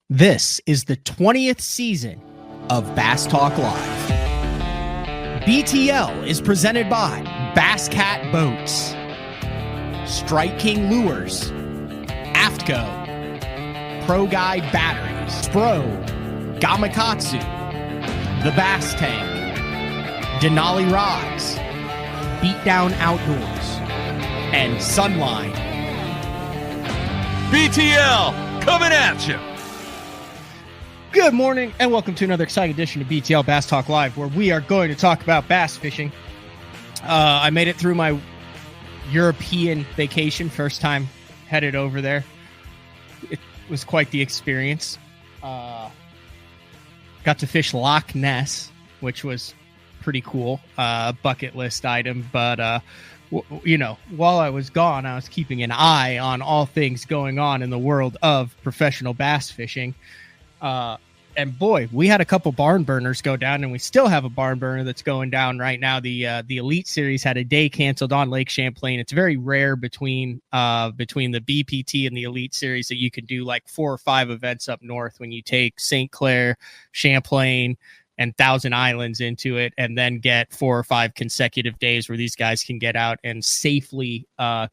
This is the 20th season of Bass Talk Live. BTL is presented by Bass Cat Boats, Strike King Lures, Aftco, Pro Guide Batteries, Spro, Gamakatsu, The Bass Tank, Denali Rods, Beatdown Outdoors, and Sunline. BTL coming at you. Good morning and welcome to another exciting edition of BTL Bass Talk Live, where we are going to talk about bass fishing. I made it through my European vacation, first time headed over there. It was quite the experience. Got to fish Loch Ness, which was pretty cool, bucket list item. But, while I was gone, I was keeping an eye on all things going on in the world of professional bass fishing. And boy, we had a couple barn burners go down, and we still have a barn burner that's going down right now. The Elite Series had a day canceled on Lake Champlain. It's very rare between the BPT and the Elite Series that you can do like 4 or 5 events up north when you take St. Clair, Champlain, and Thousand Islands into it, and then get 4 or 5 consecutive days where these guys can get out and safely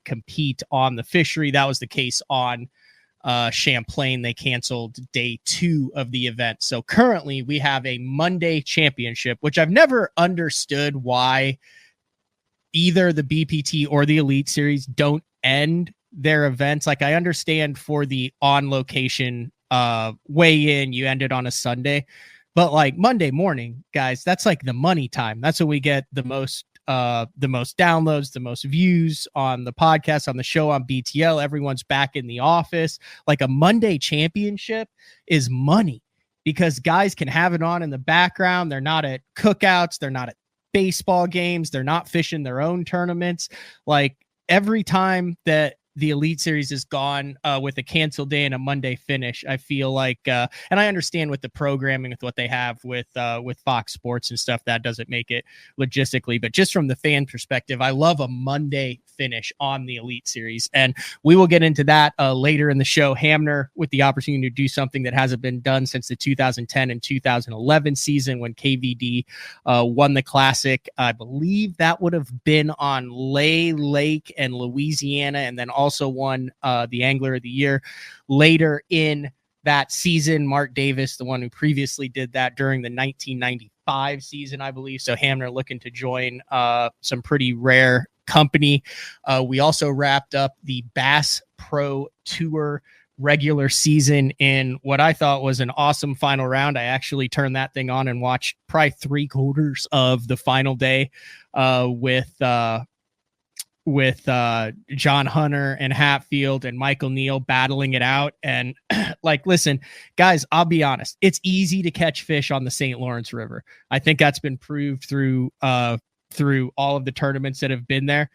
compete on the fishery. That was the case on Champlain. They canceled day 2 of the event. So currently we have a Monday championship, which I've never understood why either the BPT or the Elite Series don't end their events. Like, I understand for the on location weigh in, you end it on a Sunday, but like Monday morning, guys, that's like the money time. That's when we get the most downloads, the most views on the podcast, on the show, on BTL. Everyone's back in the office. Like, a Monday championship is money because guys can have it on in the background. They're not at cookouts. They're not at baseball games. They're not fishing their own tournaments. Like, every time that the Elite Series is gone with a canceled day and a Monday finish, I feel like, and I understand with the programming, with what they have with Fox Sports and stuff, that doesn't make it logistically, but just from the fan perspective, I love a Monday finish on the Elite Series. And we will get into that later in the show. Hamner with the opportunity to do something that hasn't been done since the 2010 and 2011 season when KVD won the Classic. I believe that would have been on Lay Lake and Louisiana, and then also won the Angler of the Year later in that season. Mark Davis, the one who previously did that during the 1995 season, I believe. So Hamner looking to join some pretty rare company. We also wrapped up the Bass Pro Tour regular season in what I thought was an awesome final round. I actually turned that thing on and watched probably 3/4 of the final day with John Hunter and Hatfield and Michael Neal battling it out. And like, listen, guys, I'll be honest. It's easy to catch fish on the St. Lawrence River. I think that's been proved through all of the tournaments that have been there.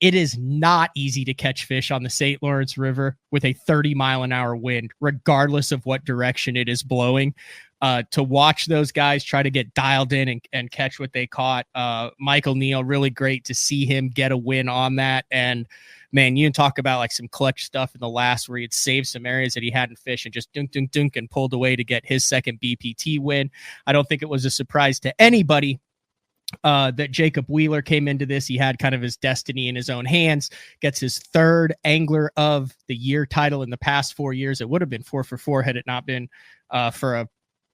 It is not easy to catch fish on the St. Lawrence River with a 30-mile-an-hour wind, regardless of what direction it is blowing. To watch those guys try to get dialed in and catch what they caught. Michael Neal, really great to see him get a win on that. And man, you can talk about like some clutch stuff in the last where he had saved some areas that he hadn't fished and just dunk and pulled away to get his second BPT win. I don't think it was a surprise to anybody that Jacob Wheeler came into this. He had kind of his destiny in his own hands, gets his 3rd Angler of the Year title in the past 4 years. It would have been 4 for 4 had it not been for a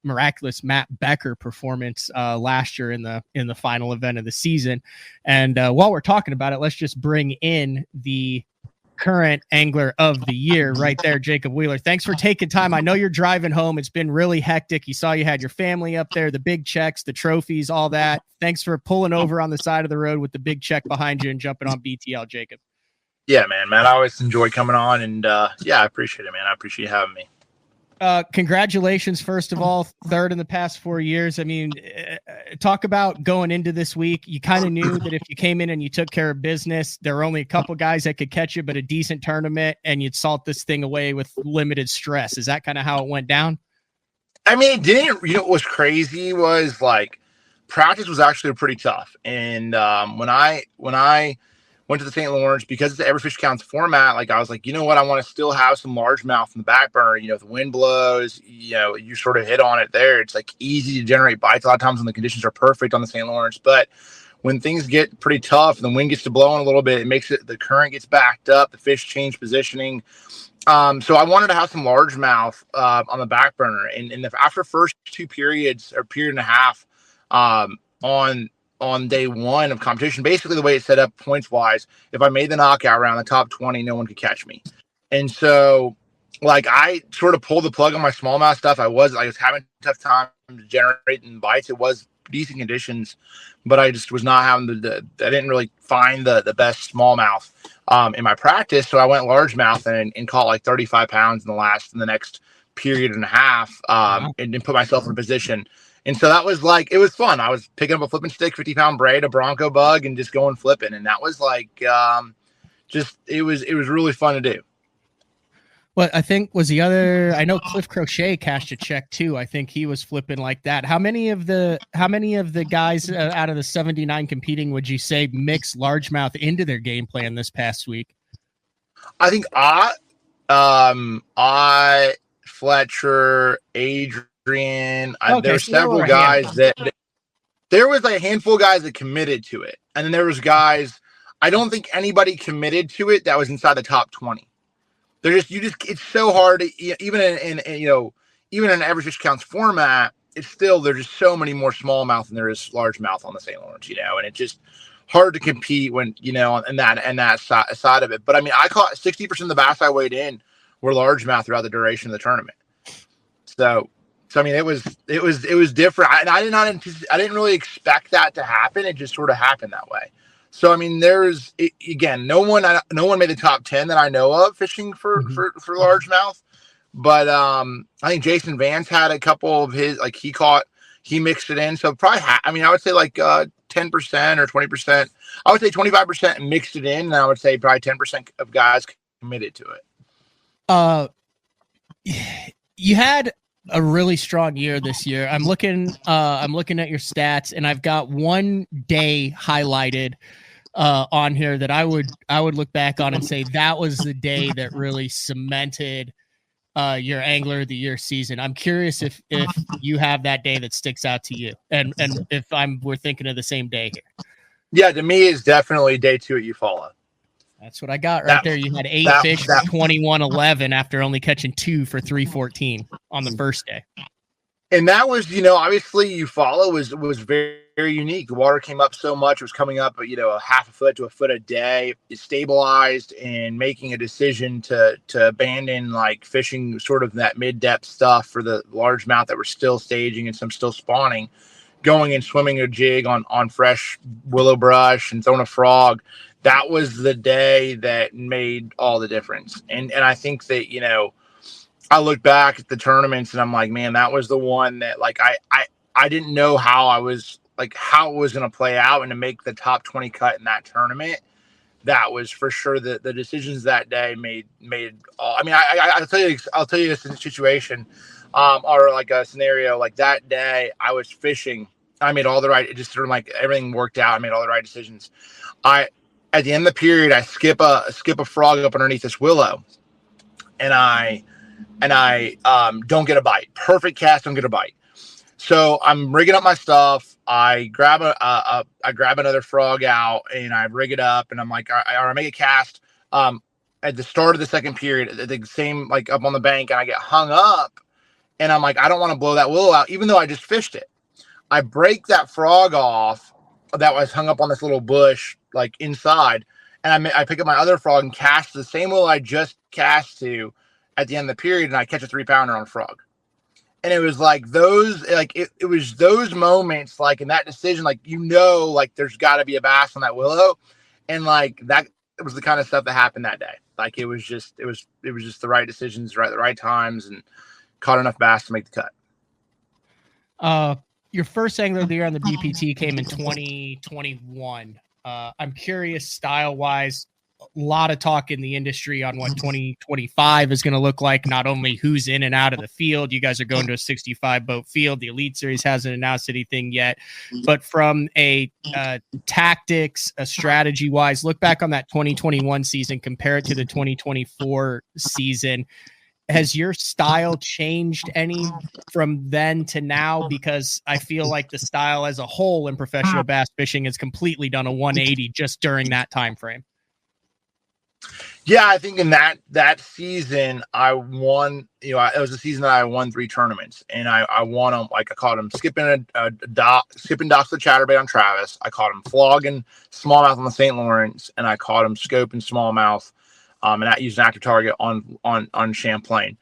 miraculous Matt Becker performance last year in the final event of the season. And while we're talking about it, let's just bring in the current Angler of the Year right there, Jacob Wheeler. Thanks for taking time. I know you're driving home. It's been really hectic. You saw you had your family up there, the big checks, the trophies, all that. Thanks for pulling over on the side of the road with the big check behind you and jumping on BTL, Jacob. Yeah, man. I always enjoy coming on, and I appreciate it, man. I appreciate you having me. Congratulations, first of all, 3rd in the past 4 years. I mean, talk about going into this week. You kind of knew that if you came in and you took care of business, there were only a couple guys that could catch you, but a decent tournament, and you'd salt this thing away with limited stress. Is that kind of how it went down? I mean, it didn't. What was crazy was like practice was actually pretty tough, and when I went to the St. Lawrence because it's the every fish counts format. Like I was like, you know what? I want to still have some largemouth in the back burner. You know, if the wind blows, you know, you sort of hit on it there. It's like easy to generate bites a lot of times when the conditions are perfect on the St. Lawrence. But when things get pretty tough and the wind gets to blowing a little bit, it makes it, the current gets backed up, the fish change positioning. So I wanted to have some largemouth on the back burner. And after first 2 periods or period and a half on day one of competition, basically the way it's set up points wise, if I made the knockout round, the top 20, no one could catch me. And so like I sort of pulled the plug on my smallmouth stuff. I was having a tough time generating bites. It was decent conditions, but I just was not having I didn't really find the best smallmouth in my practice. So I went largemouth and caught like 35 pounds in the next period and a half, and then put myself in a position. And so that was like, it was fun. I was picking up a flipping stick, 50-pound braid, a Bronco bug, and just going flipping. And that was like, it was really fun to do. Well, I think I know Cliff Crochet cashed a check too. I think he was flipping like that. How many of the guys out of the 79 competing would you say mix largemouth into their game plan this past week? I think Fletcher, Adrian, there were several guys there was a handful of guys that committed to it. And then there was guys, I don't think anybody committed to it that was inside the top 20. It's so hard to, even in even in an average fish counts format, there's just so many more smallmouth than there is largemouth on the St. Lawrence, and it's just hard to compete when, in that side of it. But I mean, I caught 60% of the bass I weighed in were largemouth throughout the duration of the tournament. So I mean, it was different. I didn't really expect that to happen. It just sort of happened that way. So I mean, no one made the top 10 that I know of fishing for largemouth. But I think Jason Vance had a couple of his, like he mixed it in. So probably I would say like 10% or 20%. I would say 25% mixed it in, and I would say probably 10% of guys committed to it. You had a really strong year this year. I'm looking at your stats, and I've got one day highlighted on here that I would look back on and say that was the day that really cemented your Angler of the Year season. I'm curious if you have that day that sticks out to you, and if we're thinking of the same day here. Yeah, to me, it's definitely day 2 at Eufaula. That's what I got right there. You had 8 fish for 21-11 after only catching 2 for 314 on the first day. And that was, obviously Eufaula was very, very unique. The water came up so much. It was coming up, a half a foot to a foot a day. It stabilized, and making a decision to abandon like fishing sort of that mid-depth stuff for the largemouth that were still staging and some still spawning, going and swimming a jig on fresh willow brush and throwing a frog. That was the day that made all the difference. And I think that, I look back at the tournaments and I'm like, man, that was the one that like, I didn't know how it was going to play out and to make the top 20 cut in that tournament. That was for sure the decisions that day made all. I mean, I'll tell you a situation, or like a scenario like that day I was fishing. I made all the right, it just sort of like everything worked out. I made all the right decisions. At the end of the period, I skip a frog up underneath this willow, and I don't get a bite. Perfect cast, don't get a bite. So I'm rigging up my stuff. I grab another frog out, and I rig it up, and I'm like, I make a cast at the start of the second period, the same like up on the bank, and I get hung up, and I'm like, I don't want to blow that willow out, even though I just fished it. I break that frog off that was hung up on this little bush, like inside, and I pick up my other frog and cast the same willow I just cast to at the end of the period, and I catch a 3-pounder on a frog. And it was like those, like it was those moments, like in that decision, like like there's got to be a bass on that willow, and like that was the kind of stuff that happened that day. Like it was just the right decisions, the right times, and caught enough bass to make the cut. Your first Angler of the Year on the BPT came in 2021. I'm curious, style-wise, lot of talk in the industry on what 2025 is going to look like. Not only who's in and out of the field, you guys are going to a 65 boat field. The Elite Series hasn't announced anything yet, but from a tactics, a strategy wise, look back on that 2021 season, compare it to the 2024 season. Has your style changed any from then to now? Because I feel like the style as a whole in professional bass fishing has completely done a 180 just during that time frame. Yeah, I think in that season I won. It was a season that I won 3 tournaments, and I won them. Like I caught them skipping skipping docks of the chatterbait on Travis. I caught them flogging smallmouth on the St. Lawrence, and I caught them scoping smallmouth. And I used an active target on Champlain.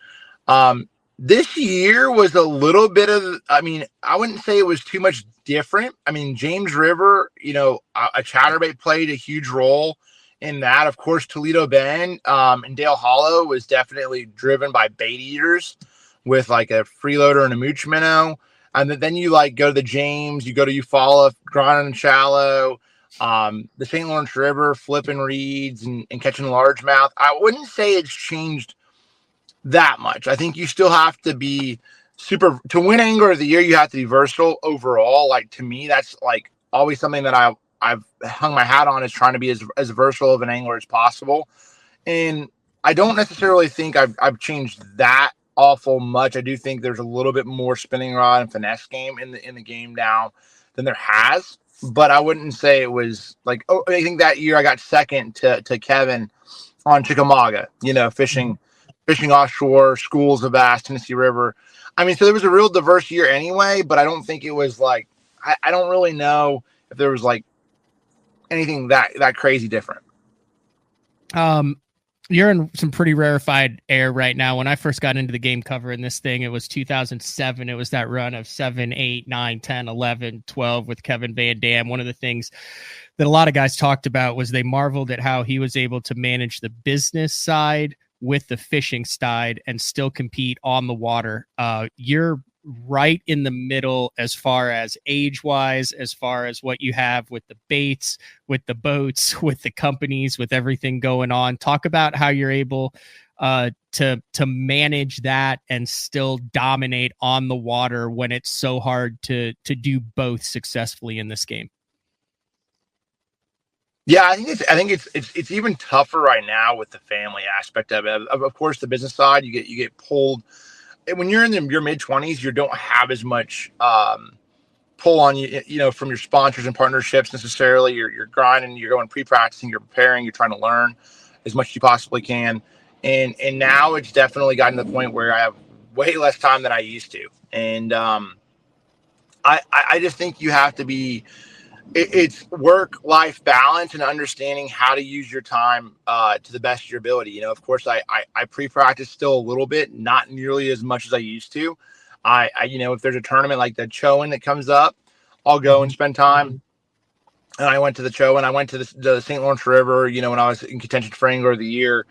This year was a little bit of, I mean, I wouldn't say it was too much different. I mean, James River, a chatterbait played a huge role in that. Of course, Toledo Bend and Dale Hollow was definitely driven by bait eaters with like a freeloader and a mooch minnow. And then you like go to the James, you go to Eufaula, grinding and shallow. The St. Lawrence River, flipping reeds and catching largemouth. I wouldn't say it's changed that much. I think you still have to be to win Angler of the Year. You have to be versatile overall. Like to me, that's like always something that I've hung my hat on, is trying to be as versatile of an angler as possible. And I don't necessarily think I've changed that awful much. I do think there's a little bit more spinning rod and finesse game in the game now than there has. But I wouldn't say it was like, I think that year I got second to Kevin on Chickamauga, fishing offshore, schools of bass, Tennessee River. I mean, so there was a real diverse year anyway, but I don't think it was like, I don't really know if there was like anything that crazy different. You're in some pretty rarefied air right now. When I first got into the game covering this thing, it was 2007. It was that run of 7, 8, 9, 10, 11, 12 with Kevin Van Dam. One of the things that a lot of guys talked about was they marveled at how he was able to manage the business side with the fishing side and still compete on the water. You're right in the middle as far as age wise, as far as what you have with the baits, with the boats, with the companies, with everything going on. Talk about how you're able to manage that and still dominate on the water when it's so hard to do both successfully in this game. Yeah, I think it's even tougher right now with the family aspect of it. Of course, the business side, you get pulled. When you're in your mid-20s, you don't have as much pull on you, from your sponsors and partnerships necessarily. You're grinding, you're going pre-practicing, you're preparing, you're trying to learn as much as you possibly can. And now it's definitely gotten to the point where I have way less time than I used to. And I just think you have to be. It's work-life balance and understanding how to use your time to the best of your ability. Of course, I pre-practice still a little bit, not nearly as much as I used to. I if there's a tournament like the Chowan that comes up, I'll go and spend time. And I went to the Chowan. I went to the St. Lawrence River, when I was in contention for Angler of the Year,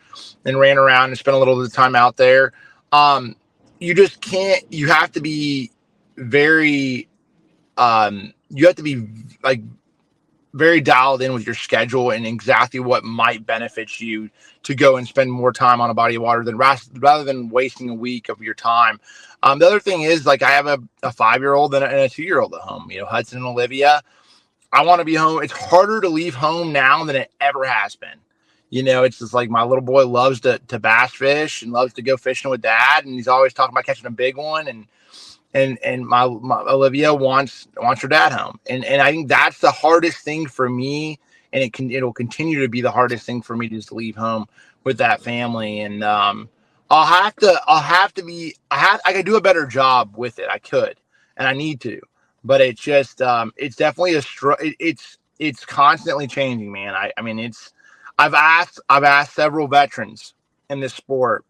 and ran around and spent a little bit of time out there. You just can't. You have to be very. You have to be like very dialed in with your schedule and exactly what might benefit you to go and spend more time on a body of water rather than wasting a week of your time. The other thing is, like, I have a 5-year-old and a 2-year-old at home, Hudson and Olivia. I want to be home. It's harder to leave home now than it ever has been. It's just like my little boy loves to bass fish and loves to go fishing with dad. And he's always talking about catching a big one. And my Olivia wants her dad home. And I think that's the hardest thing for me. And it'll continue to be the hardest thing for me to just leave home with that family. And I could do a better job with it. I could, and I need to, but it's just, it's definitely it's constantly changing, man. I mean, I've asked several veterans in this sport.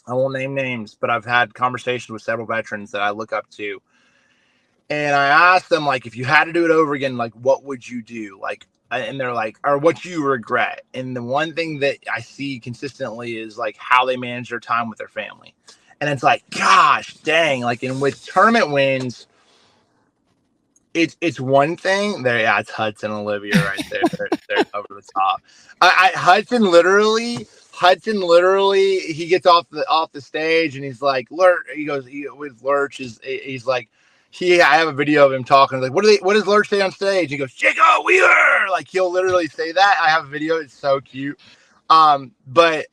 I won't name names, but I've had conversations with several veterans that I look up to. And I asked them, like, if you had to do it over again, like, what would you do? Like, and they're like, or what you regret. And the one thing that I see consistently is like how they manage their time with their family. And it's like, gosh, dang, like, and with tournament wins, it's one thing there. Yeah, it's Hudson and Olivia right there. They're over the top. Hudson literally, he gets off the stage and he's like, Lurch. He goes, with Lurch he's like, I have a video of him talking. Like, what does Lurch say on stage? He goes, Jacob Wheeler. Like, he'll literally say that. I have a video. It's so cute. But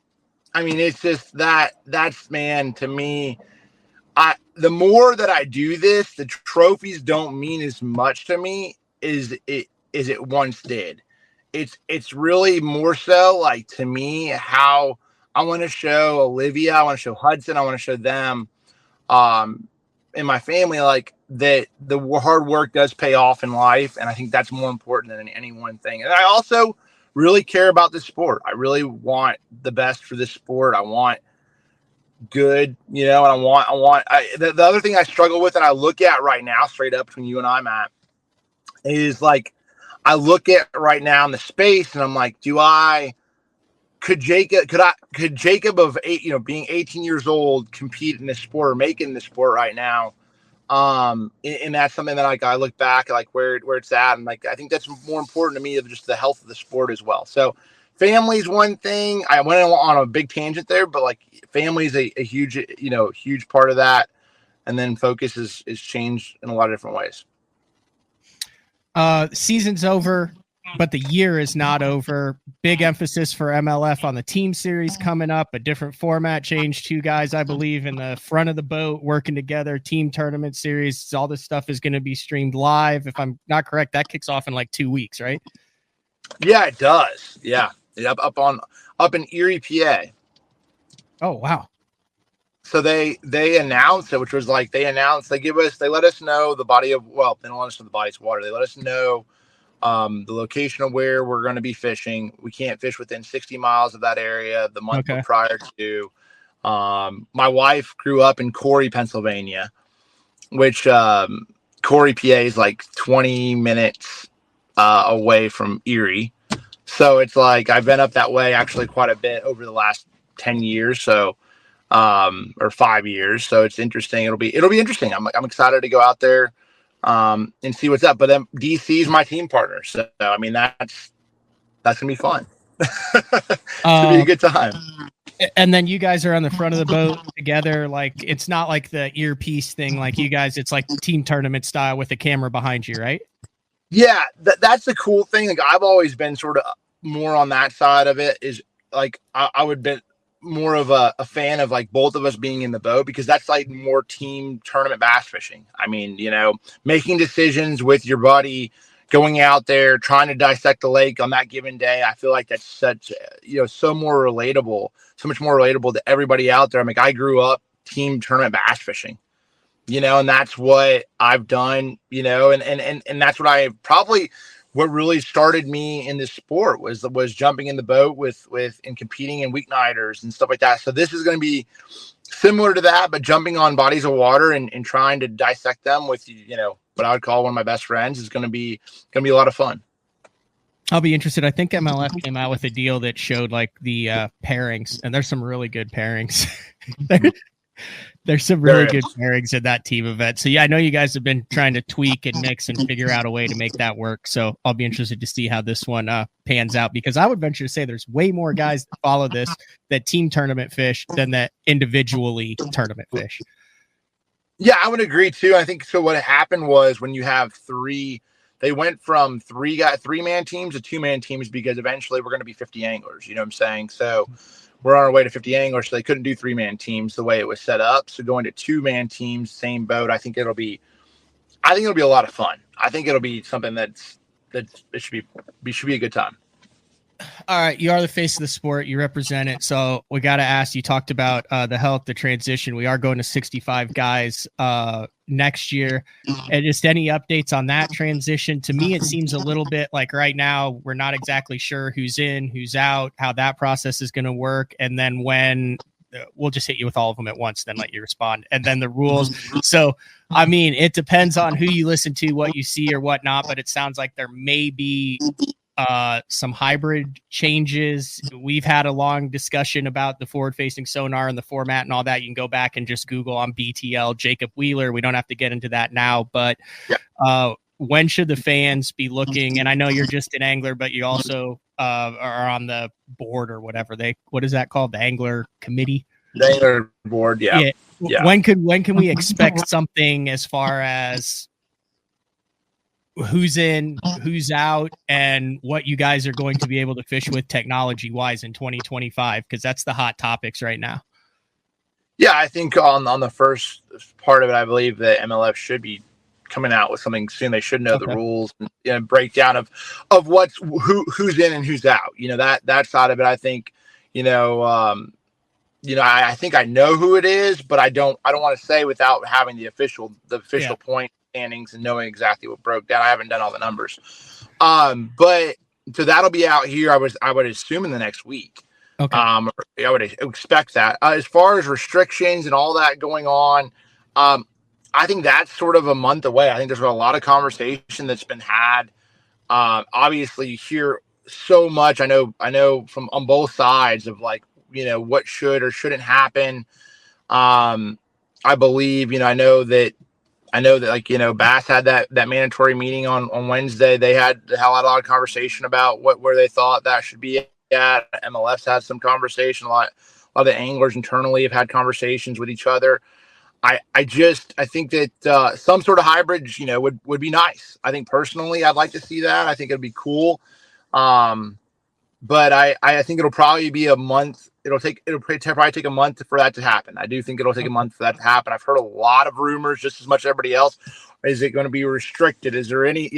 I mean, it's just that's, man, to me, the more that I do this, the trophies don't mean as much to me as it once did. It's really more so, like, to me, how I want to show Olivia, I want to show Hudson, I want to show them, and my family, like, that the hard work does pay off in life, and I think that's more important than any one thing. And I also really care about this sport. I really want the best for this sport. I want good, and I want the other thing I struggle with, and I look at right now, straight up between you and I, Matt, is like, I look at right now in the space and I'm like, could Jacob of 8, being 18 years old, compete in this sport or make it in this sport right now? And that's something that, like, I look back at, like, where it's at, and, like, I think that's more important to me than just the health of the sport as well. So family's one thing. I went on a big tangent there, but, like, family is a huge part of that. And then focus is changed in a lot of different ways. Season's over, but the year is not over. Big emphasis for MLF on the team series coming up, a different format change. 2 guys, I believe, in the front of the boat working together, team tournament series. All this stuff is going to be streamed live. If I'm not correct, that kicks off in like 2 weeks, right? Yeah, it does. Yeah. Up in Erie, PA. Oh, wow. So they announced it, which was like, they let us know the body of, well, they don't let us know the body's water. They let us know the location of where we're going to be fishing. We can't fish within 60 miles of that area the month prior to. My wife grew up in Corey, Pennsylvania, which Corey, PA is like 20 minutes away from Erie. So it's like, I've been up that way actually quite a bit over the last 10 years. So, or 5 years. So it's interesting. It'll be interesting. I'm excited to go out there and see what's up. But then DC is my team partner. So, I mean, that's going to be fun. It's going to be a good time. And then you guys are on the front of the boat together. Like, it's not like the earpiece thing. Like, you guys, it's like team tournament style with a camera behind you, right? Yeah, that's the cool thing. Like, I've always been sort of more on that side of it, is like, I would be more of a fan of, like, both of us being in the boat, because that's like more team tournament bass fishing. I mean, making decisions with your buddy, going out there, trying to dissect the lake on that given day. I feel like that's such, so much more relatable to everybody out there. I mean, I grew up team tournament bass fishing, and that's what I've done, and that's what really started me in this sport was jumping in the boat with and competing in weeknighters and stuff like that. So this is going to be similar to that, but jumping on bodies of water and trying to dissect them with, what I would call one of my best friends is going to be a lot of fun. I'll be interested. I think MLF came out with a deal that showed, like, the pairings, and there's some really good pairings. There's some really good pairings in that team event. So, yeah, I know you guys have been trying to tweak and mix and figure out a way to make that work. So I'll be interested to see how this one pans out, because I would venture to say there's way more guys that follow this that team tournament fish than that individually tournament fish. Yeah, I would agree too. I think so. What happened was, when you have three, they went from 3-man teams to 2-man teams, because eventually we're going to be 50 anglers. You know what I'm saying? So we're on our way to 50 anglers. So they couldn't do 3-man teams the way it was set up. So going to 2-man teams, same boat. I think it'll be a lot of fun. I think it'll be something that should be a good time. All right, you are the face of the sport. You represent it. So we got to ask, you talked about the health, the transition. We are going to 65 guys next year. And just any updates on that transition? To me, it seems a little bit like right now we're not exactly sure who's in, who's out, how that process is going to work. And then when we'll just hit you with all of them at once, then let you respond. And then the rules. So, I mean, it depends on who you listen to, what you see or whatnot, but it sounds like there may be some hybrid changes. We've had a long discussion about the forward facing sonar and the format and all that. You can go back and just Google on BTL Jacob Wheeler. We don't have to get into that now, but when should the fans be looking? And I know you're just an angler, but you also are on the board or whatever what is that called? The angler committee? The angler board. Yeah. Yeah. Yeah. When can we expect something as far as who's in, who's out, and what you guys are going to be able to fish with technology wise in 2025? Because that's the hot topics right now. Yeah, I think on the first part of it, I believe that MLF should be coming out with something soon. They should know the rules and breakdown of who's in and who's out. That side of it. I think, I think I know who it is, but I don't want to say without having the official point standings and knowing exactly what broke down. I haven't done all the numbers. But so that'll be out here. I would assume in the next week. Okay. I would expect that. As far as restrictions and all that going on, I think that's sort of a month away. I think there's a lot of conversation that's been had. Obviously, you hear so much. I know from on both sides of what should or shouldn't happen. I believe, I know that Bass had that mandatory meeting on Wednesday. They had a lot of conversation about where they thought that should be at. MLF's had some conversation. A lot of the anglers internally have had conversations with each other. I think that some sort of hybrid, would be nice. I think personally, I'd like to see that. I think it'd be cool. But I think it'll probably be a month. It'll probably take a month for that to happen. I do think it'll take a month for that to happen. I've heard a lot of rumors, just as much as everybody else. Is it going to be restricted? Is there any,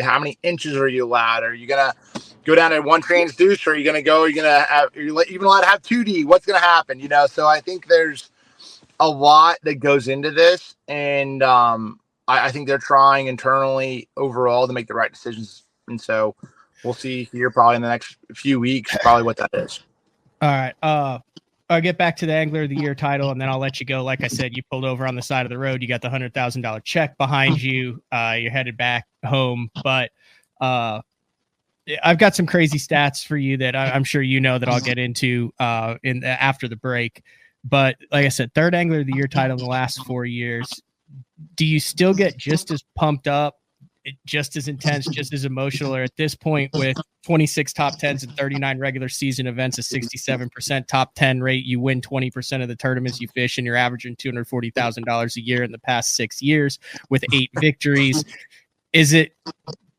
how many inches are you allowed? Are you going to go down to one transducer? Are you going to go? Are you going to have? Are you even allowed to have 2D? What's going to happen? So I think there's a lot that goes into this, and I think they're trying internally overall to make the right decisions, and so we'll see here probably in the next few weeks probably what that is. All right. I'll get back to the Angler of the Year title, and then I'll let you go. Like I said, you pulled over on the side of the road. You got the $100,000 check behind you. You're headed back home, but I've got some crazy stats for you that I'm sure that I'll get into after the break. But like I said, third Angler of the Year title in the last 4 years. Do you still get just as pumped up, just as intense, just as emotional, or at this point with 26 top 10s and 39 regular season events, a 67% top 10 rate, you win 20% of the tournaments you fish, and you're averaging $240,000 a year in the past 6 years with 8 victories. Is it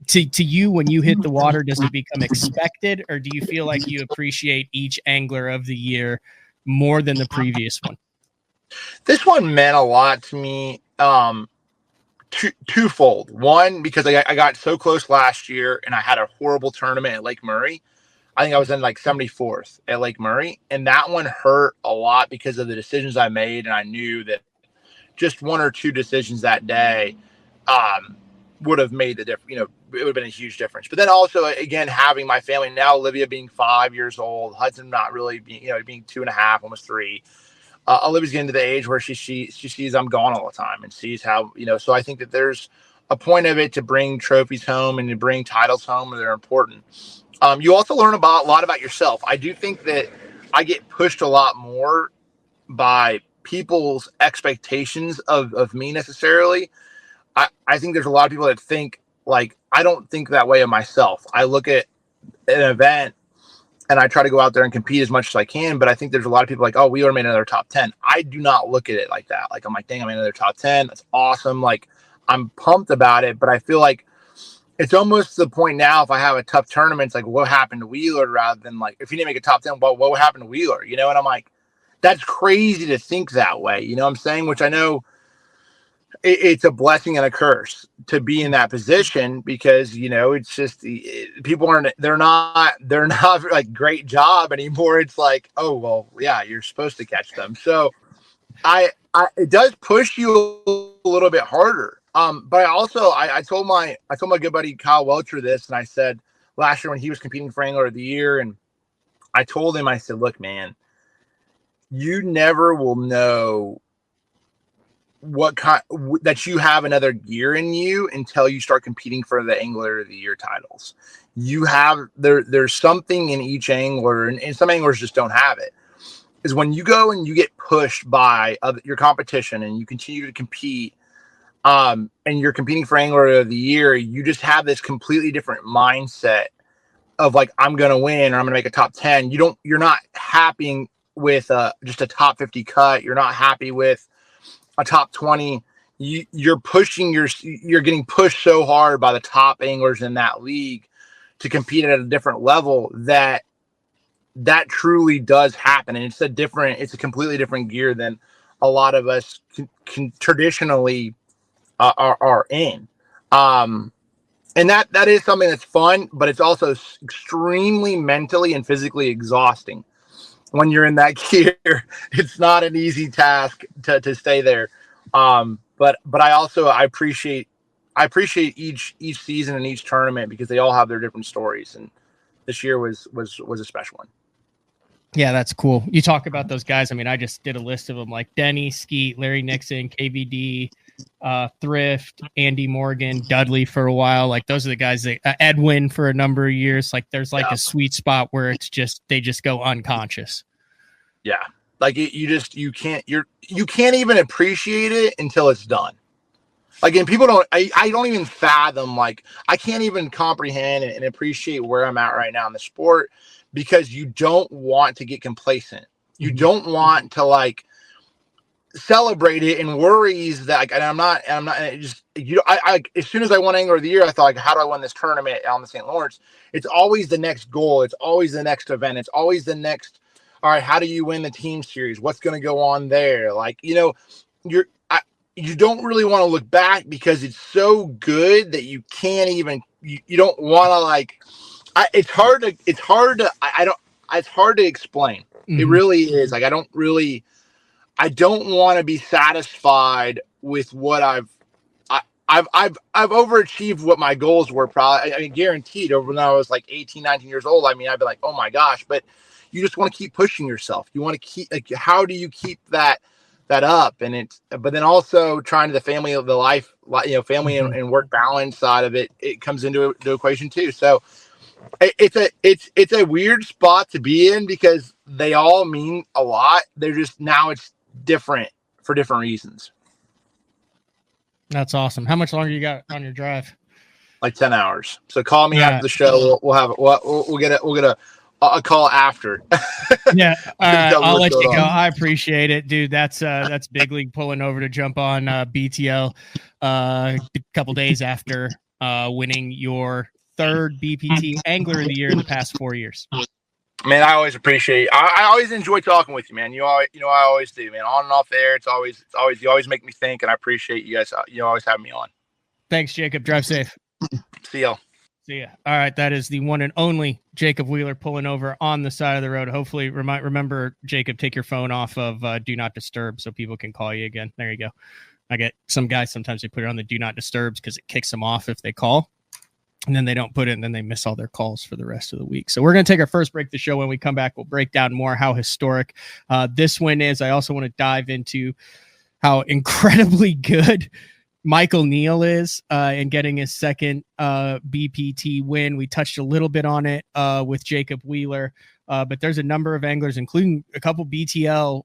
to you when you hit the water, does it become expected, or do you feel like you appreciate each Angler of the Year more than the previous one? This one meant a lot to me. Twofold. One, because I got so close last year and I had a horrible tournament at Lake Murray. I think I was in 74th at Lake Murray, and that one hurt a lot because of the decisions I made. And I knew that just one or two decisions that day would have made the difference. It would have been a huge difference. But then also, again, having my family now, Olivia being 5 years old, Hudson not really being 2.5, almost 3. Olivia's getting to the age where she sees I'm gone all the time and sees how, so I think that there's a point of it to bring trophies home and to bring titles home, and they're important. You also learn a lot about yourself. I do think that I get pushed a lot more by people's expectations of me necessarily. I think there's a lot of people that think I don't think that way of myself. I look at an event and I try to go out there and compete as much as I can. But I think there's a lot of people oh, we already made another top 10. I do not look at it like that. I'm like, dang, I made another top 10. That's awesome. I'm pumped about it. But I feel like it's almost the point now, if I have a tough tournament, it's what happened to Wheeler, rather than if you didn't make a top 10, what happened to Wheeler? And I'm like, that's crazy to think that way. You know what I'm saying? Which I know it's a blessing and a curse to be in that position, because it's just people they're not great job anymore. It's oh, well, yeah, you're supposed to catch them. So it does push you a little bit harder. But I told my good buddy Kyle Welcher this, and I said last year when he was competing for Angler of the Year, and I told him, I said, look, man, you never will know that you have another gear in you until you start competing for the Angler of the Year titles. You have there's something in each angler, and some anglers just don't have it, is when you go and you get pushed by your competition and you continue to compete. and you're competing for Angler of the Year, you just have this completely different mindset of like, I'm going to win or I'm going to make a top 10. You're not happy with just a top 50 cut. You're not happy with a top 20. You're getting pushed so hard by the top anglers in that league to compete at a different level that truly does happen. And it's a completely different gear than a lot of us can traditionally are in. And that is something that's fun, but it's also extremely mentally and physically exhausting when you're in that gear. It's not an easy task to stay there. But I appreciate each season and each tournament because they all have their different stories. And this year was a special one. Yeah, that's cool. You talk about those guys. I mean, I just did a list of them, like Denny, Skeet, Larry Nixon, KVD, Thrift, Andy Morgan, Dudley for a while. Like those are the guys that Edwin for a number of years. Like there's like a sweet spot where they just go unconscious. Yeah. Like you can't even appreciate it until it's done. Like, and I don't even fathom, like I can't even comprehend and appreciate where I'm at right now in the sport because you don't want to get complacent. You don't want to like celebrate it and worries that like, and I'm not just, I as soon as I won Angler of the Year, I thought like, how do I win this tournament on the St. Lawrence? It's always the next goal. It's always the next event. It's always the next, all right, how do you win the team series? What's going to go on there? Like, you don't really want to look back because it's so good that you can't even, you don't want to like, it's hard to explain. Mm-hmm. It really is. Like, I don't want to be satisfied with what I've overachieved what my goals were. Probably, I mean, guaranteed over when I was like 18, 19 years old. I mean, I'd be like, oh my gosh, but you just want to keep pushing yourself. You want to keep, like, how do you keep that up? And but then also trying to the family of the life, family and work balance side of it comes into the equation too. So it's a weird spot to be in because they all mean a lot. They're just, now it's different for different reasons. That's awesome. How much longer you got on your drive? Like 10 hours. So call me after the show. We'll get a call after. Yeah. I'll let you go. I appreciate it, dude. That's big league pulling over to jump on BTL a couple days after winning your third BPT Angler of the Year in the past 4 years. Man, I always appreciate. I always enjoy talking with you, man. I always do, man. On and off the air, it's always you always make me think, and I appreciate you guys. You always have me on. Thanks, Jacob. Drive safe. See y'all. See ya. All right, that is the one and only Jacob Wheeler pulling over on the side of the road. Hopefully, remember, Jacob, take your phone off of Do Not Disturb so people can call you again. There you go. I get some guys sometimes they put it on the Do Not Disturbs because it kicks them off if they call. And then they don't put it, and then they miss all their calls for the rest of the week. So we're going to take our first break of the show. When we come back, we'll break down more how historic this win is. I also want to dive into how incredibly good Michael Neal is in getting his second BPT win. We touched a little bit on it with Jacob Wheeler, but there's a number of anglers, including a couple BTL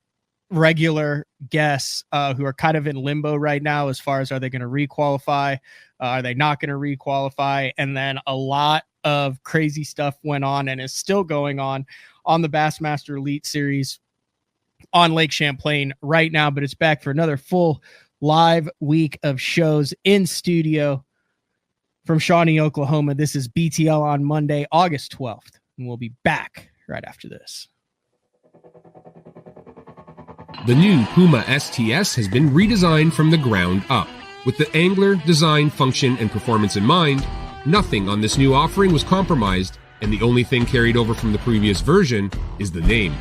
regular guests who are kind of in limbo right now as far as, are they going to requalify? Are they not going to requalify? And then a lot of crazy stuff went on and is still going on the Bassmaster Elite Series on Lake Champlain right now, but it's back for another full live week of shows in studio from Shawnee, Oklahoma. This is BTL on Monday, August 12th, and we'll be back right after this. The new Puma STS has been redesigned from the ground up. With the angler, design, function, and performance in mind, nothing on this new offering was compromised, and the only thing carried over from the previous version is the name.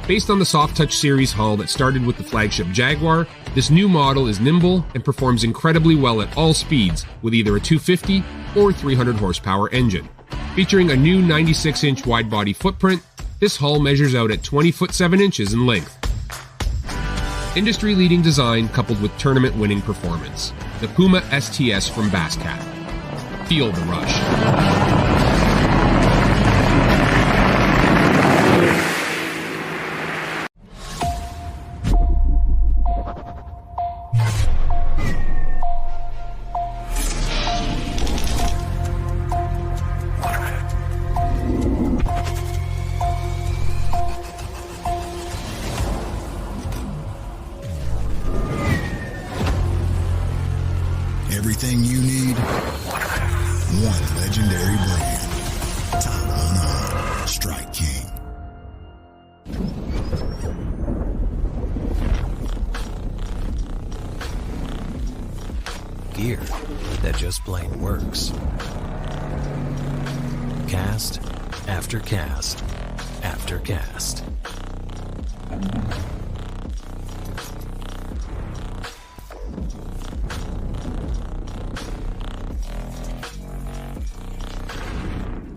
Based on the Soft Touch series hull that started with the flagship Jaguar, this new model is nimble and performs incredibly well at all speeds with either a 250 or 300 horsepower engine. Featuring a new 96-inch wide-body footprint, this hull measures out at 20 foot 7 inches in length. Industry-leading design coupled with tournament-winning performance. The Puma STS from Basscat. Feel the rush. Everything you need, one legendary brand. Top on Strike King. Gear that just plain works. Cast after cast after cast.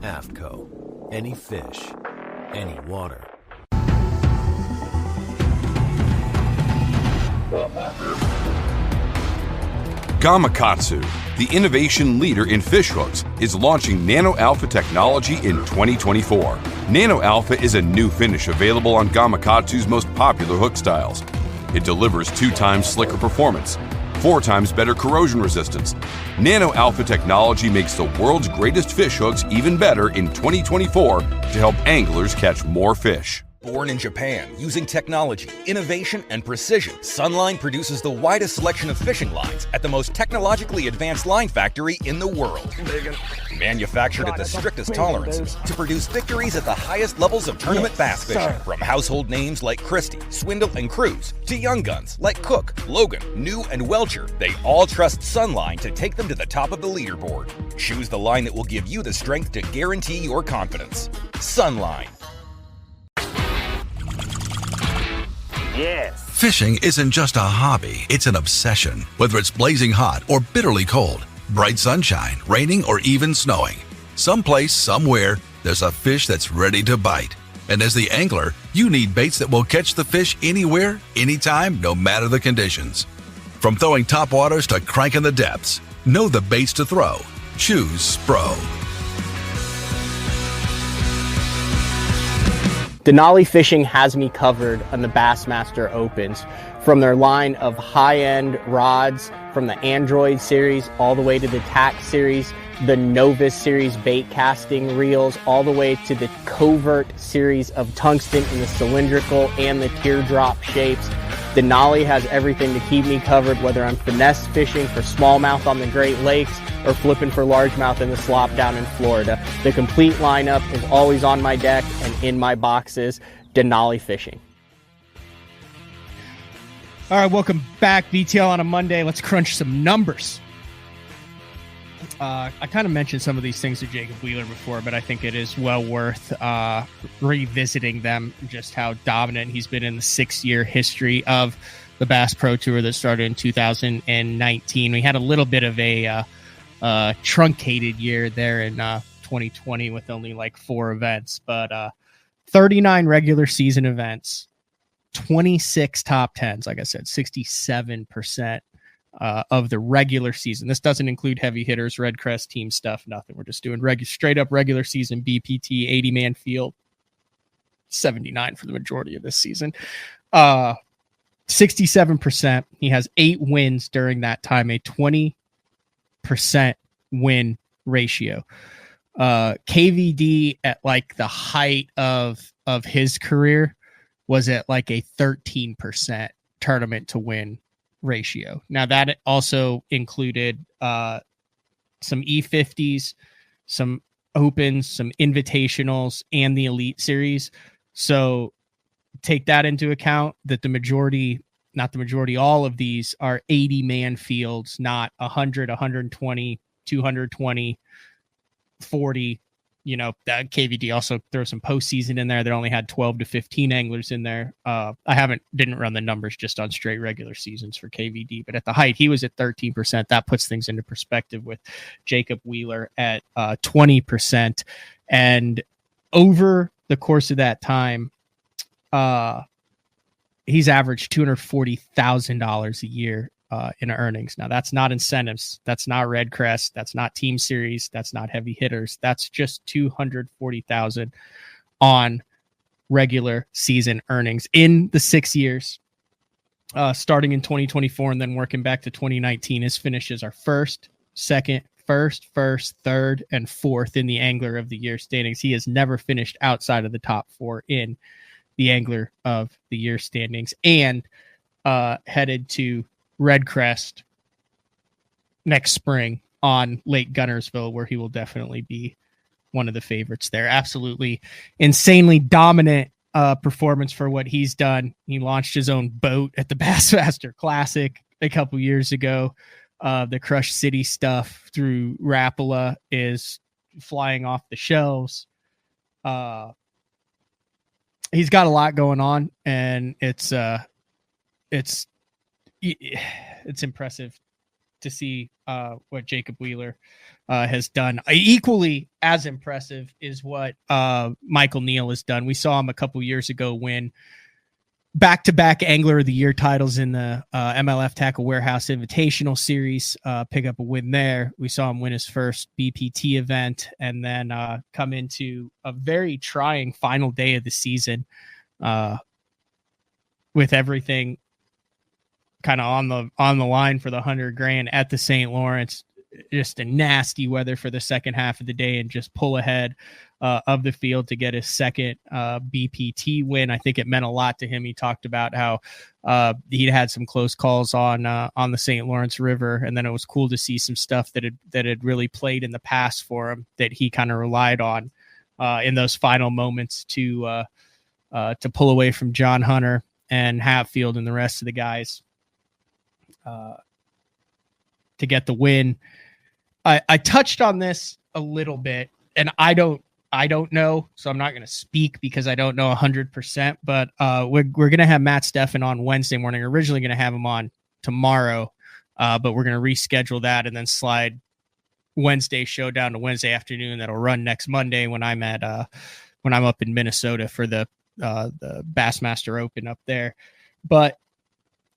AFTCO. Any fish, any water. Gamakatsu, the innovation leader in fish hooks, is launching Nano Alpha technology in 2024. Nano Alpha is a new finish available on Gamakatsu's most popular hook styles. It delivers 2 times slicker performance, 4 times better corrosion resistance. Nano Alpha technology makes the world's greatest fish hooks even better in 2024 to help anglers catch more fish. Born in Japan, using technology, innovation, and precision, Sunline produces the widest selection of fishing lines at the most technologically advanced line factory in the world. Manufactured at the strictest tolerances to produce victories at the highest levels of tournament bass fishing. From household names like Christie, Swindle, and Cruz, to young guns like Cook, Logan, New, and Welcher, they all trust Sunline to take them to the top of the leaderboard. Choose the line that will give you the strength to guarantee your confidence. Sunline. Yes. Fishing isn't just a hobby, it's an obsession. Whether it's blazing hot or bitterly cold, bright sunshine, raining, or even snowing, someplace, somewhere, there's a fish that's ready to bite. And as the angler, you need baits that will catch the fish anywhere, anytime, no matter the conditions. From throwing topwaters to cranking the depths, know the baits to throw. Choose Spro. Denali Fishing has me covered on the Bassmaster Opens, from their line of high-end rods, from the Android series all the way to the Tack series, the Novus series bait casting reels, all the way to the Covert series of tungsten in the cylindrical and the teardrop shapes. Denali has everything to keep me covered, whether I'm finesse fishing for smallmouth on the Great Lakes or flipping for largemouth in the slop down in Florida. The complete lineup is always on my deck and in my boxes. Denali Fishing. All right, welcome back. BTL on a Monday. Let's crunch some numbers. I kind of mentioned some of these things to Jacob Wheeler before, but I think it is well worth revisiting them, just how dominant he's been in the 6-year history of the Bass Pro Tour that started in 2019. We had a little bit of a truncated year there in 2020 with only like 4 events, but 39 regular season events, 26 top 10s, like I said, 67% of the regular season. This doesn't include heavy hitters, Red Crest team stuff, nothing. We're just doing straight up regular season BPT 80-man field, 79 for the majority of this season. 67%. He has 8 wins during that time, a 20% win ratio. KVD at like the height of his career was at like a 13% tournament to win ratio. Now that also included some E50s, some opens, some invitationals, and the Elite Series. So take that into account, that all of these are 80-man fields, not 100, 120, 220, 40. You know, that KVD also throws some postseason in there that only had 12 to 15 anglers in there. I didn't run the numbers just on straight regular seasons for KVD, but at the height, he was at 13%. That puts things into perspective with Jacob Wheeler at 20%. And over the course of that time, he's averaged $240,000 a year in earnings. Now, that's not incentives. That's not Red Crest. That's not team series. That's not heavy hitters. That's just $240,000 on regular season earnings in the 6 years, starting in 2024 and then working back to 2019. His finishes are first, third, and fourth in the Angler of the Year standings. He has never finished outside of the top 4 in the Angler of the Year standings, and headed to Red Crest next spring on Lake Gunnersville, where he will definitely be one of the favorites there. Absolutely insanely dominant performance for what he's done. He launched his own boat at the Bassmaster Classic a couple years ago. The Crush City stuff through Rapala is flying off the shelves. He's got a lot going on, and it's impressive to see what Jacob Wheeler has done. Equally as impressive is what Michael Neal has done. We saw him a couple years ago win back-to-back Angler of the Year titles in the MLF Tackle Warehouse Invitational Series, pick up a win there. We saw him win his first BPT event, and then come into a very trying final day of the season with everything kind of on the line for the $100,000 at the St. Lawrence. Just a nasty weather for the second half of the day, and just pull ahead of the field to get his second BPT win. I think it meant a lot to him. He talked about how he'd had some close calls on the St. Lawrence River, and then it was cool to see some stuff that had really played in the past for him that he kind of relied on in those final moments to pull away from John Hunter and Hatfield and the rest of the guys to get the win. I touched on this a little bit, and I don't know, so I'm not going to speak because I don't know 100%, but we're going to have Matt Steffen on Wednesday morning. We're originally going to have him on tomorrow, but we're going to reschedule that and then slide Wednesday show down to Wednesday afternoon. That'll run next Monday when I'm up in Minnesota for the Bassmaster Open up there. But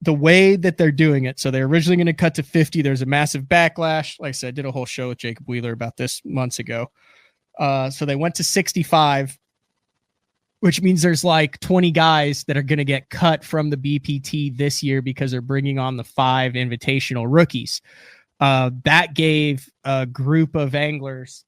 the way that they're doing it, so they're originally going to cut to 50. There's a massive backlash. Like I said, I did a whole show with Jacob Wheeler about this months ago. So they went to 65, which means there's like 20 guys that are going to get cut from the BPT this year because they're bringing on the 5 invitational rookies. That gave a group of anglers,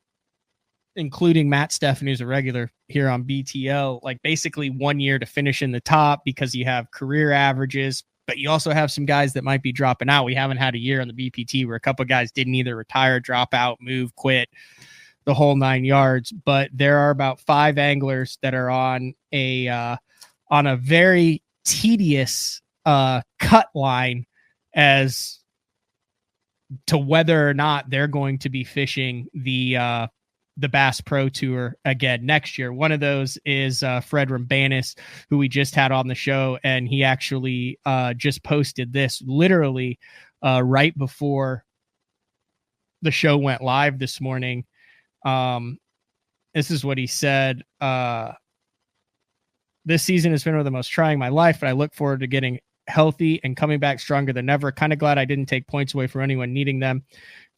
including Matt Steffen, who's a regular here on BTL, like basically 1 year to finish in the top because you have career averages, but you also have some guys that might be dropping out. We haven't had a year on the BPT where a couple of guys didn't either retire, drop out, move, quit, the whole 9 yards. But there are about 5 anglers that are on a very tedious cut line as to whether or not they're going to be fishing the Bass Pro Tour again next year. One of those is Fred Rambanis, who we just had on the show, and he actually just posted this literally right before the show went live this morning. This is what he said. This season has been one of the most trying in my life, but I look forward to getting healthy and coming back stronger than ever. Kind of glad I didn't take points away from anyone needing them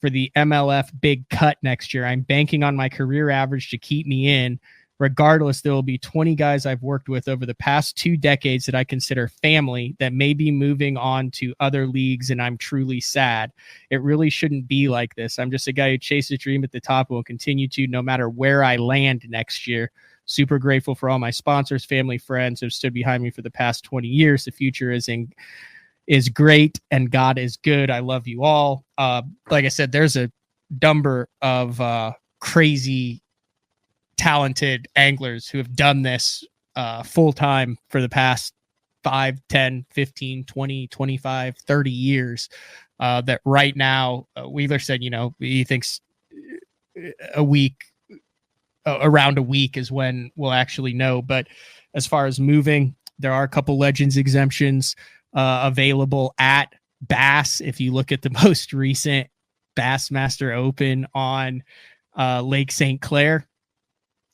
for the MLF big cut next year. I'm banking on my career average to keep me in. Regardless, there will be 20 guys I've worked with over the past 2 decades that I consider family that may be moving on to other leagues, and I'm truly sad. It really shouldn't be like this. I'm just a guy who chases a dream at the top and will continue to, no matter where I land next year. Super grateful for all my sponsors, family, friends who have stood behind me for the past 20 years. The future is great, and God is good. I love you all. Like I said, there's a number of crazy talented anglers who have done this full time for the past 5, 10, 15, 20, 25, 30 years. That right now, Wheeler said, he thinks around a week is when we'll actually know. But as far as moving, there are a couple Legends exemptions available at Bass. If you look at the most recent Bassmaster Open on Lake St. Clair,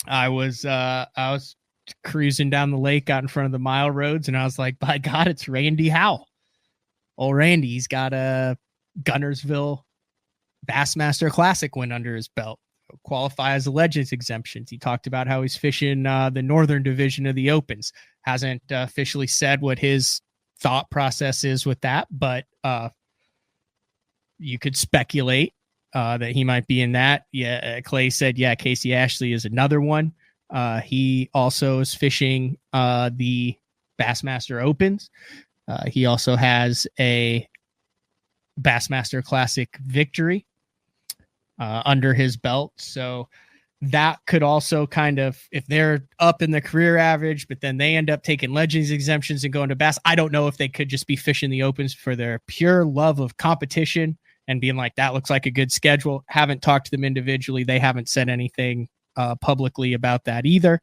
I was cruising down the lake out in front of the mile roads, and I was like, by God, it's Randy Howell. Old Randy, he's got a Gunnersville Bassmaster Classic win under his belt. Qualify as a Legends exemptions. He talked about how he's fishing the northern division of the Opens. Hasn't officially said what his thought process is with that, but you could speculate that he might be in that. Yeah, Clay said, yeah, Casey Ashley is another one. He also is fishing the Bassmaster Opens. He also has a Bassmaster Classic victory under his belt. So that could also kind of, if they're up in the career average, but then they end up taking Legends exemptions and going to Bass, I don't know if they could just be fishing the Opens for their pure love of competition and being like, that looks like a good schedule. Haven't talked to them individually. They haven't said anything publicly about that either.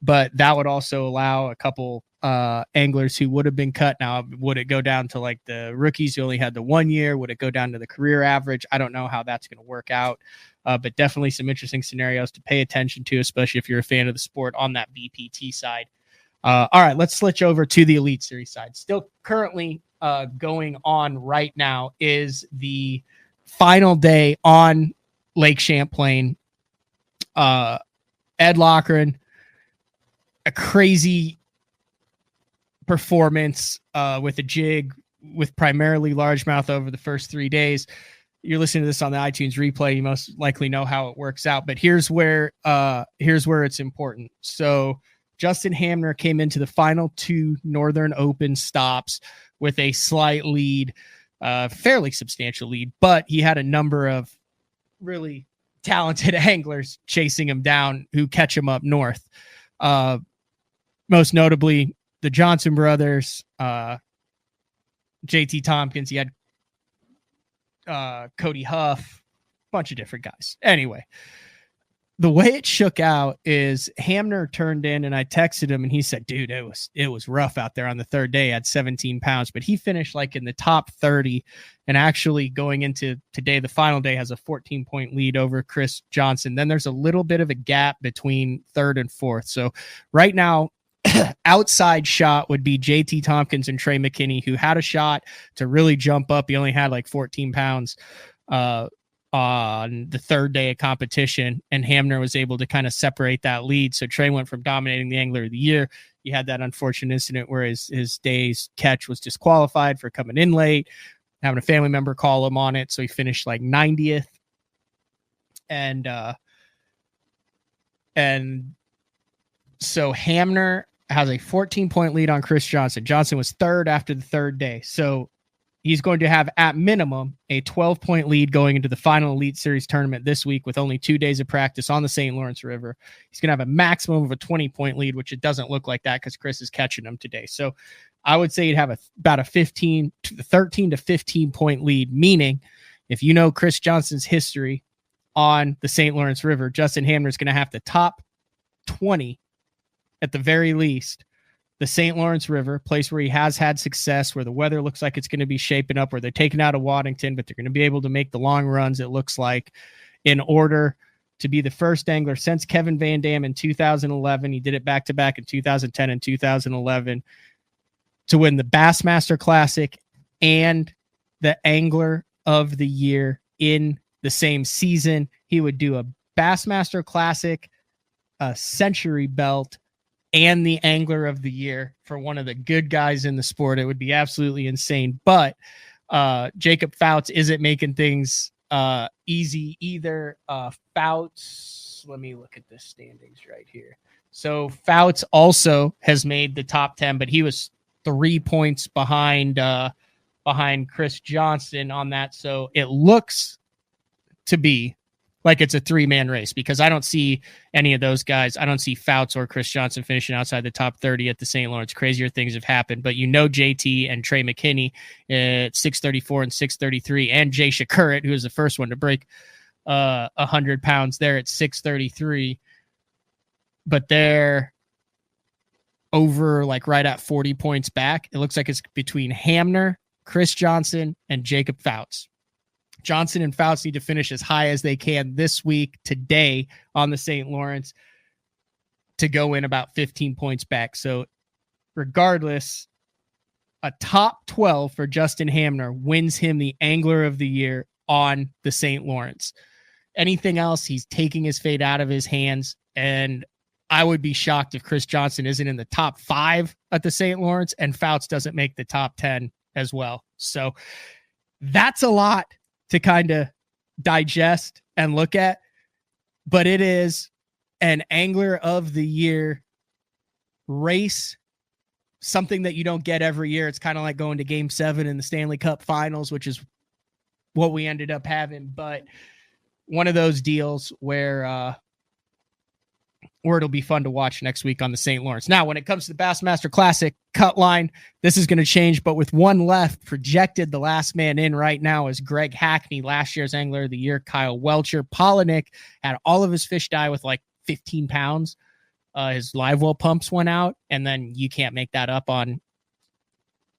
But that would also allow a couple anglers who would have been cut. Now, would it go down to like the rookies who only had the 1 year? Would it go down to the career average? I don't know how that's going to work out, but definitely some interesting scenarios to pay attention to, especially if you're a fan of the sport on that BPT side. All right, let's switch over to the Elite Series side. Still currently going on right now is the final day on Lake Champlain. Ed Loughran, a crazy performance with a jig with primarily largemouth over the first 3 days. You're listening to this on the iTunes replay. You most likely know how it works out, but here's where it's important. So Justin Hamner came into the final 2 Northern Open stops with a slight lead, fairly substantial lead, but he had a number of really talented anglers chasing him down who catch him up north. Most notably the Johnson brothers, JT Tompkins. He had Cody Huff, bunch of different guys. Anyway, the way it shook out is Hamner turned in and I texted him and he said, dude, it was rough out there on the third day at 17 pounds, but he finished like in the top 30 and actually going into today, the final day, has a 14-point lead over Chris Johnson. Then there's a little bit of a gap between third and fourth. So right now, outside shot would be JT Tompkins and Trey McKinney, who had a shot to really jump up. He only had like 14 pounds on the third day of competition, and Hamner was able to kind of separate that lead. So Trey went from dominating the Angler of the Year. He had that unfortunate incident where his day's catch was disqualified for coming in late, having a family member call him on it. So he finished like 90th. And so Hamner has a 14-point lead on Chris Johnson. Johnson was third after the third day. So he's going to have, at minimum, a 12-point lead going into the final Elite Series tournament this week with only 2 days of practice on the St. Lawrence River. He's going to have a maximum of a 20-point lead, which it doesn't look like that because Chris is catching him today. So I would say he'd have about a 13 to 15-point lead, meaning if you know Chris Johnson's history on the St. Lawrence River, Justin Hamner is going to have the top 20 at the very least. The St. Lawrence River, place where he has had success, where the weather looks like it's going to be shaping up, where they're taking out of Waddington, but they're going to be able to make the long runs, it looks like, in order to be the first angler since Kevin Van Dam in 2011. He did it back-to-back in 2010 and 2011 to win the Bassmaster Classic and the Angler of the Year in the same season. He would do a Bassmaster Classic, a Century Belt, and the Angler of the Year for one of the good guys in the sport. It would be absolutely insane. But Jacob Fouts isn't making things easy either. Fouts, let me look at the standings right here. So Fouts also has made the top 10, but he was 3 points behind Chris Johnson on that. So it looks to be like it's a 3-man race, because I don't see any of those guys. I don't see Fouts or Chris Johnson finishing outside the top 30 at the St. Lawrence. Crazier things have happened, but JT and Trey McKinney at 634 and 633, and Jay Shakurit, who was the first one to break 100 pounds there at 633, but they're over like right at 40 points back. It looks like it's between Hamner, Chris Johnson, and Jacob Fouts. Johnson and Fouts need to finish as high as they can this week, today, on the St. Lawrence to go in about 15 points back. So regardless, a top 12 for Justin Hamner wins him the Angler of the Year on the St. Lawrence. Anything else, he's taking his fate out of his hands. And I would be shocked if Chris Johnson isn't in the top 5 at the St. Lawrence and Fouts doesn't make the top 10 as well. So that's a lot to kind of digest and look at, but it is an Angler of the Year race, something that you don't get every year. It's kind of like going to Game 7 in the Stanley Cup Finals, which is what we ended up having, but one of those deals where it'll be fun to watch next week on the St. Lawrence. Now, when it comes to the Bassmaster Classic cut line, this is going to change, but with one left projected, the last man in right now is Greg Hackney, last year's Angler of the Year, Kyle Welcher. Polinick had all of his fish die with like 15 pounds. His live well pumps went out, and then you can't make that up on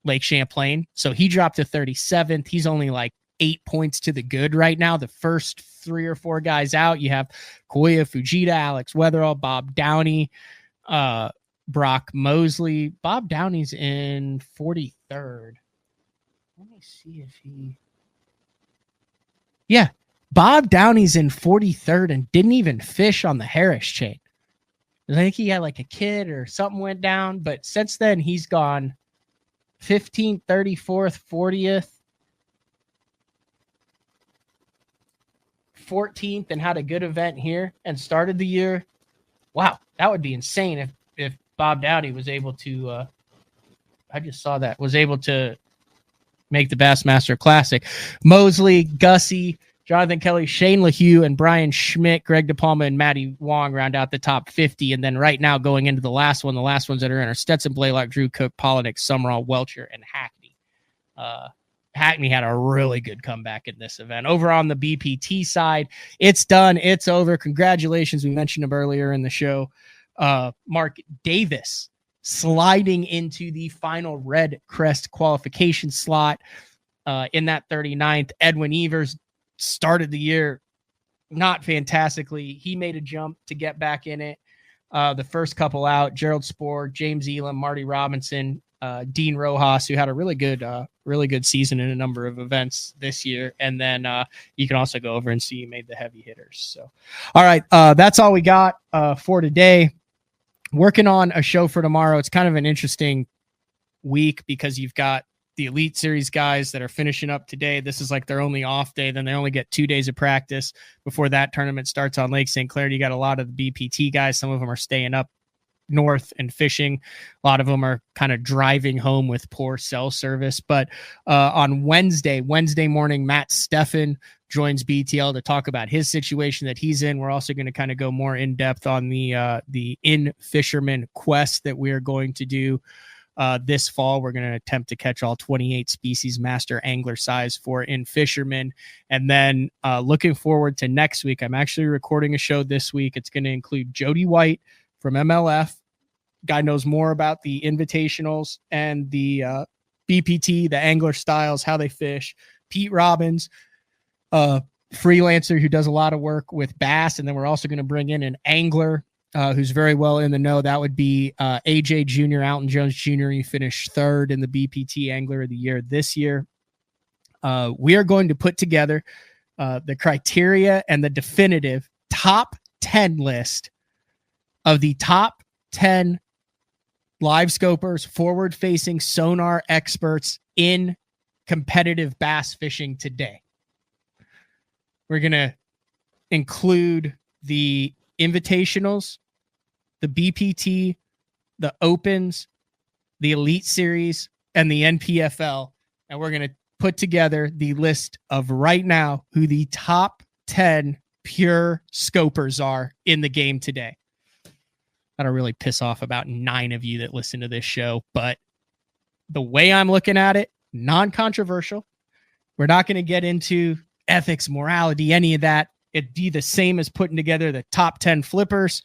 Lake Champlain. So he dropped to 37th. He's only like 8 points to the good right now. The first 3 or 4 guys out, you have Koya Fujita, Alex Weatherall, Bob Downey, Brock Mosley. Bob Downey's in 43rd. Let me see if yeah, Bob Downey's in 43rd and didn't even fish on the Harris chain. I think he had like a kid or something went down, but since then he's gone 15th, 34th, 40th, 14th, and had a good event here and started the year. Wow, that would be insane if Bob Downey was able to I just saw that was able to make the Bassmaster Classic. Mosley, Gussie, Jonathan Kelly, Shane LaHue, and Brian Schmidt, Greg DePalma, and Matty Wong round out the top 50. And then right now going into the last ones that are in are Stetson, Blaylock, Drew Cook, Polinick, Summerall, Welcher, and Hackney. Hackney had a really good comeback in this event. Over on the BPT side, it's done. It's over. Congratulations. We mentioned him earlier in the show. Mark Davis sliding into the final Red Crest qualification slot in that 39th. Edwin Evers started the year not fantastically. He made a jump to get back in it. The first couple out, Gerald Spohr, James Elam, Marty Robinson, Dean Rojas, who had a really good season in a number of events this year. And then you can also go over and see he made the heavy hitters. So, all right, that's all we got for today. Working on a show for tomorrow. It's kind of an interesting week because you've got the Elite Series guys that are finishing up today. This is like their only off day. Then they only get 2 days of practice before that tournament starts on Lake St. Clair. You got a lot of the BPT guys. Some of them are staying up north and fishing. A lot of them are kind of driving home with poor cell service. But on Wednesday morning, Matt Steffen joins BTL to talk about his situation that he's in. We're also going to kind of go more in depth on the in-fisherman quest that we are going to do this fall. We're going to attempt to catch all 28 species master angler size for in fishermen. And then looking forward to next week, I'm actually recording a show this week. It's going to include Jody White from MLF. Guy knows more about the invitationals and the BPT, the angler styles, how they fish. Pete Robbins, freelancer who does a lot of work with bass. And then we're also going to bring in an angler who's very well in the know. That would be AJ Jr., Alton Jones Jr. He finished 3rd in the BPT Angler of the Year this year. We are going to put together the criteria and the definitive top 10 list of the top 10 live scopers, forward-facing sonar experts in competitive bass fishing today. We're going to include the invitationals, the BPT, the Opens, the Elite Series, and the NPFL. And we're going to put together the list of right now who the top 10 pure scopers are in the game today. That'll really piss off about 9 of you that listen to this show. But the way I'm looking at it, non-controversial. We're not going to get into ethics, morality, any of that. It'd be the same as putting together the top 10 flippers,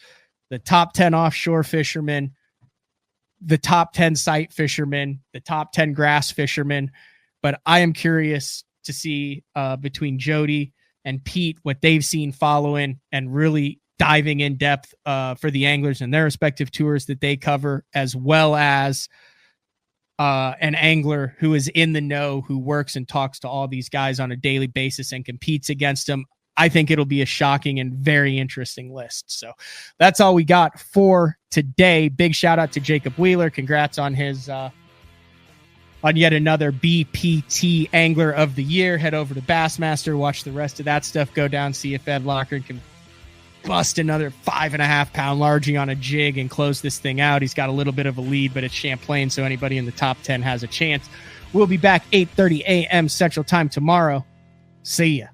the top 10 offshore fishermen, the top 10 sight fishermen, the top 10 grass fishermen. But I am curious to see between Jody and Pete what they've seen following and really diving in depth for the anglers and their respective tours that they cover, as well as an angler who is in the know, who works and talks to all these guys on a daily basis and competes against them. I think it'll be a shocking and very interesting list. So that's all we got for today. Big shout out to Jacob Wheeler. Congrats on his on yet another BPT Angler of the Year. Head over to Bassmaster, watch the rest of that stuff go down, see if Ed Locker can bust another 5.5 pound largie on a jig and close this thing out. He's got a little bit of a lead, but it's Champlain, so anybody in the top 10 has a chance. We'll be back 8:30 a.m. Central Time tomorrow. See ya.